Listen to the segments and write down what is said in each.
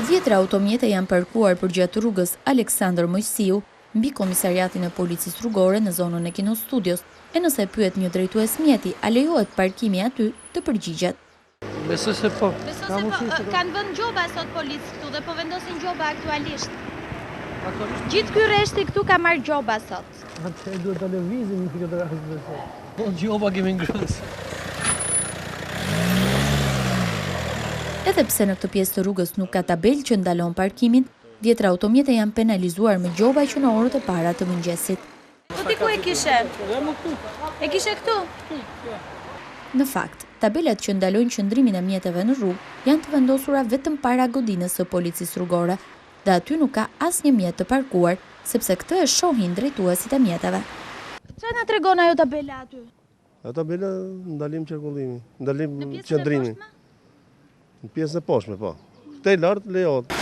10 automjete janë parkuar përgjatë rrugës Aleksandër Mojsiu, mbi komisariatin e policisë rrugore në zonën e Kino Studios, e nëse pyet një drejtues mjeti, a lejohet parkimi aty, të përgjigjet. Besoj se po. Kanë vënë gjoba sot policë këtu dhe po vendosin gjoba aktualisht. Gjithë ky rreshti këtu ka marrë gjoba sot. Atë duhet ta lëvizim në këtë rast. Po gjoba kemi ngrënës. Edhe pse në këtë pjesë të rrugës nuk ka tabelë që ndalon parkimin, 10 automjete janë penalizuar me gjoba që në orët e para të mëngjesit. Po ti ku e kishe? E kishe këtu? Në fakt, tabelat që ndalojnë qëndrimin e mjeteve në rrugë janë të vendosura vetëm para godinës së policisë rrugore, dhe aty nuk ka asnjë mjet të parkuar, sepse këtë e shohin drejtuesit e mjeteve. Çfarë na tregon ajo tabela aty? A tabela ndalim qarkullimi, ndalim Në pjesën e qëndrimi. poshtme? Në pjesën e poshtme, po. Te lartë lejohet.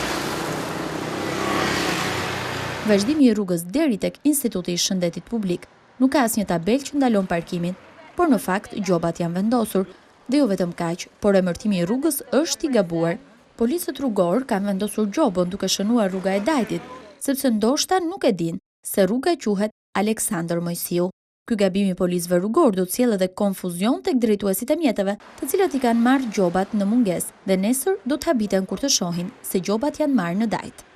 Vazhdimi i rrugës deri tek Instituti i Shëndetit Publik nuk ka asnjë tabelë që ndalon parkimin, por në fakt gjobat janë vendosur, dhe jo vetëm kaq, por emërtimi i rrugës është i gabuar. Policët rrugor kanë vendosur gjobën duke shënuar rruga e Dajtit, sepse ndoshta nuk e din se rruga quhet Aleksandër Mojsiu. Ky gabim i policëve rrugor do të sjellë edhe konfuzion tek drejtuesit e mjeteve, të cilat i kanë marrë gjobat në mungesë dhe nesër do të habiten kur të shohin se gjobat janë marrë në Dajt.